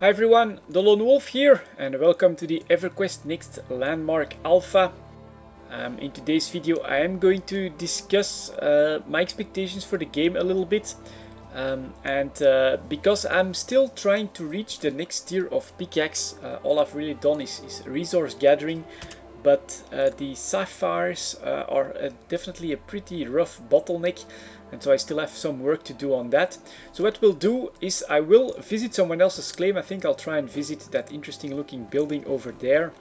Hi everyone, delonewolf here and welcome to the Everquest Next Landmark Alpha. In today's video I am going to discuss my expectations for the game a little bit. Because I'm still trying to reach the next tier of pickaxe, all I've really done is resource gathering. But the sapphires are definitely a pretty rough bottleneck, and so I still have some work to do on that. So what we'll do is I will visit someone else's claim. I think I'll try and visit that interesting looking building over there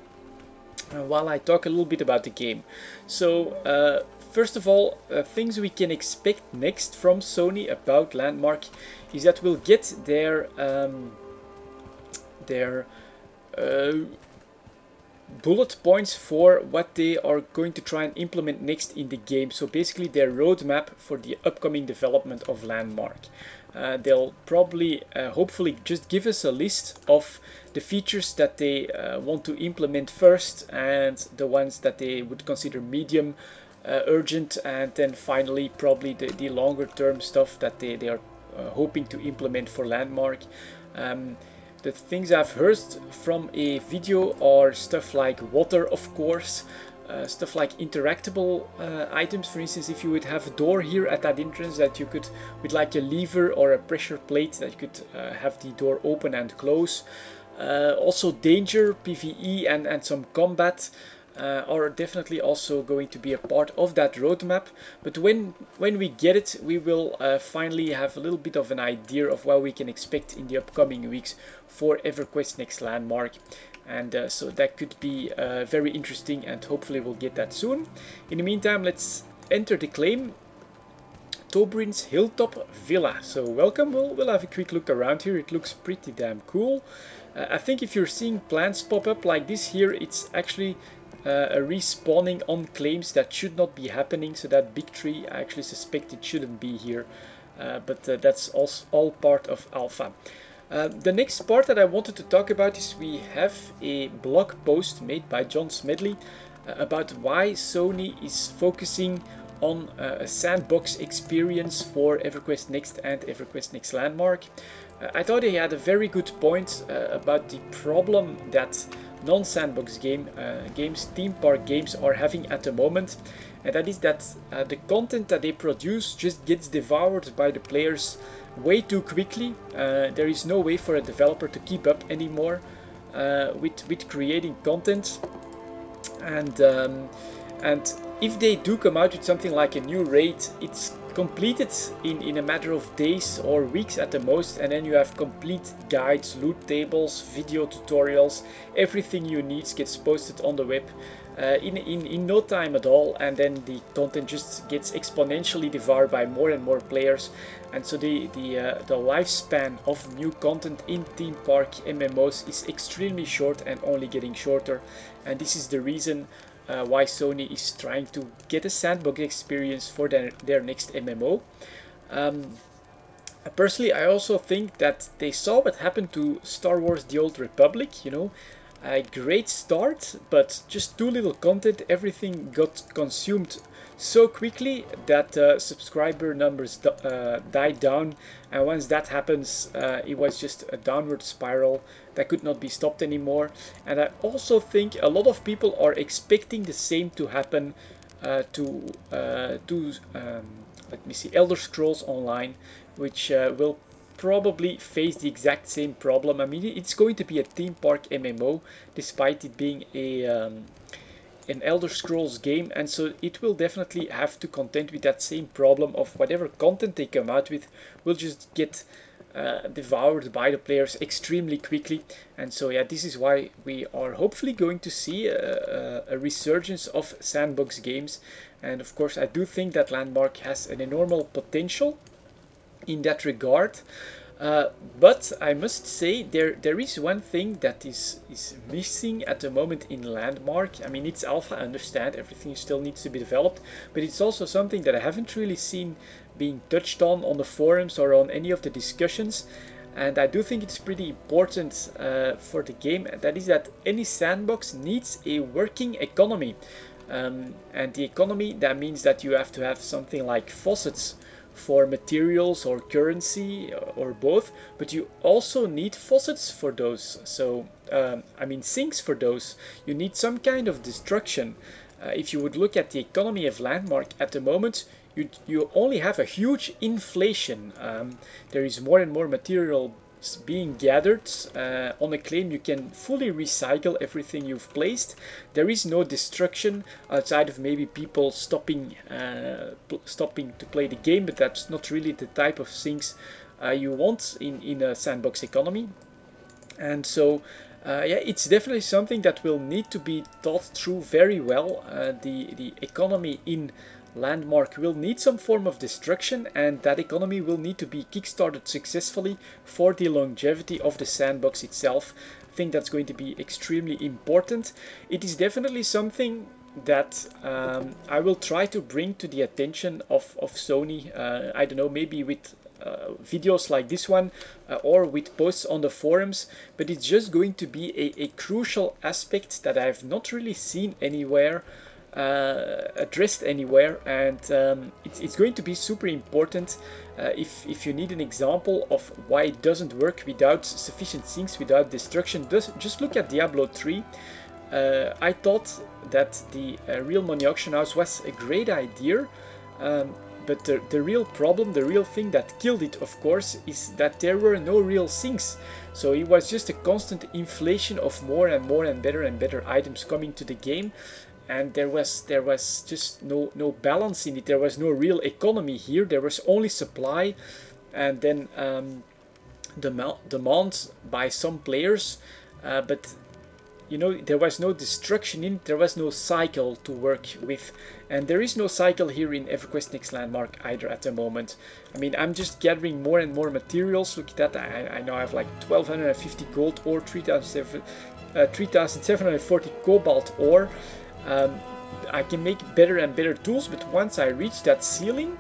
while I talk a little bit about the game. So first of all, things we can expect next from Sony about Landmark is that we'll get their bullet points for what they are going to try and implement next in the game. So basically their roadmap for the upcoming development of Landmark. They'll probably hopefully just give us a list of the features that they want to implement first, and the ones that they would consider medium urgent, and then finally probably the longer term stuff that they are hoping to implement for Landmark. The things I've heard from a video are stuff like water, of course, stuff like interactable items. For instance, if you would have a door here at that entrance that you could, with like a lever or a pressure plate, that you could have the door open and close. Also danger, PvE and some combat are definitely also going to be a part of that roadmap. But when we get it, we will finally have a little bit of an idea of what we can expect in the upcoming weeks for Everquest Next Landmark. And so that could be very interesting, and hopefully we'll get that soon. In the meantime, let's enter the claim. Tobrin's Hilltop Villa. So welcome, we'll have a quick look around here. It looks pretty damn cool. I think if you're seeing plants pop up like this here, it's actually a respawning on claims that should not be happening. So that big tree, I actually suspect it shouldn't be here, but that's all part of Alpha. The next part that I wanted to talk about is we have a blog post made by John Smedley about why Sony is focusing on a sandbox experience for Everquest Next and Everquest Next Landmark. I thought he had a very good point about the problem that non-sandbox games, theme park games, are having at the moment, and that is that the content that they produce just gets devoured by the players way too quickly. There is no way for a developer to keep up anymore with creating content, and if they do come out with something like a new raid, it's completed in a matter of days or weeks at the most, and then you have complete guides, loot tables, video tutorials, everything you need gets posted on the web in no time at all, and then the content just gets exponentially devoured by more and more players. And so the lifespan of new content in theme park MMOs is extremely short and only getting shorter, and this is the reason why Sony is trying to get a sandbox experience for their next MMO. Personally, I also think that they saw what happened to Star Wars The Old Republic, you know. A great start, but just too little content. Everything got consumed so quickly that subscriber numbers died down, and once that happens, it was just a downward spiral that could not be stopped anymore. And I also think a lot of people are expecting the same to happen to let me see, Elder Scrolls Online, which will probably face the exact same problem. I mean, it's going to be a theme park MMO despite it being an Elder Scrolls game, and so it will definitely have to contend with that same problem of whatever content they come out with will just get devoured by the players extremely quickly. And so yeah, this is why we are hopefully going to see a resurgence of sandbox games. And of course I do think that Landmark has an enormous potential in that regard, but I must say there is one thing that is missing at the moment in Landmark. I mean, it's alpha, I understand, everything still needs to be developed, but it's also something that I haven't really seen being touched on the forums or on any of the discussions, and I do think it's pretty important for the game, and that is that any sandbox needs a working economy. And the economy, that means that you have to have something like faucets for materials or currency or both, but you also need faucets for those. So I mean sinks for those. You need some kind of destruction. If you would look at the economy of Landmark at the moment, you only have a huge inflation. There is more and more material being gathered. On a claim you can fully recycle everything you've placed. There is no destruction outside of maybe people stopping to play the game, but that's not really the type of things you want in a sandbox economy. And so yeah, it's definitely something that will need to be thought through very well. The economy in Landmark will need some form of destruction, and that economy will need to be kickstarted successfully for the longevity of the sandbox itself. I think that's going to be extremely important. It is definitely something that I will try to bring to the attention of Sony. I don't know, maybe with videos like this one or with posts on the forums, but it's just going to be a crucial aspect that I've not really seen anywhere addressed anywhere, and it's going to be super important. If you need an example of why it doesn't work without sufficient sinks, without destruction, just look at Diablo 3. I thought that the real money auction house was a great idea, but the real problem, the real thing that killed it, of course, is that there were no real sinks. So it was just a constant inflation of more and more and better items coming to the game. And there was just no balance in it. There was no real economy here. There was only supply, and then demand by some players, but you know, there was no destruction in it. There was no cycle to work with, and there is no cycle here in Everquest Next Landmark either at the moment. I mean, I'm just gathering more and more materials. Look at that. I now have like 1250 gold ore, 3740 cobalt ore. I can make better and better tools, but once I reach that ceiling,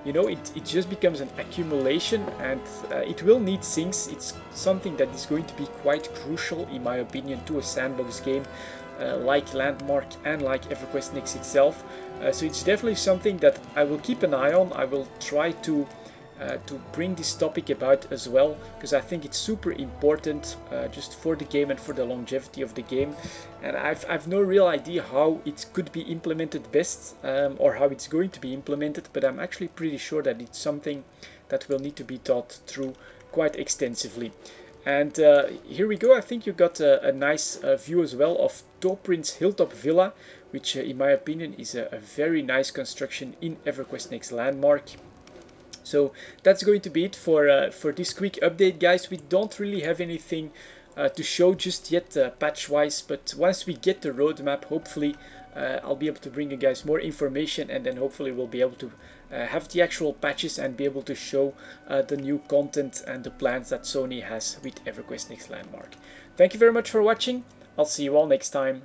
you know, it just becomes an accumulation, and it will need sinks. It's something that is going to be quite crucial, in my opinion, to a sandbox game like Landmark and like Everquest Next itself. So it's definitely something that I will keep an eye on. I will try to bring this topic about as well, because I think it's super important just for the game and for the longevity of the game. And I've no real idea how it could be implemented best, or how it's going to be implemented, but I'm actually pretty sure that it's something that will need to be thought through quite extensively. And here we go. I think you got a nice view as well of Toprin's Hilltop Villa, which in my opinion is a very nice construction in Everquest Next Landmark. So that's going to be it for this quick update, guys. We don't really have anything to show just yet patch-wise, but once we get the roadmap, hopefully I'll be able to bring you guys more information, and then hopefully we'll be able to have the actual patches and be able to show the new content and the plans that Sony has with Everquest Next Landmark. Thank you very much for watching. I'll see you all next time.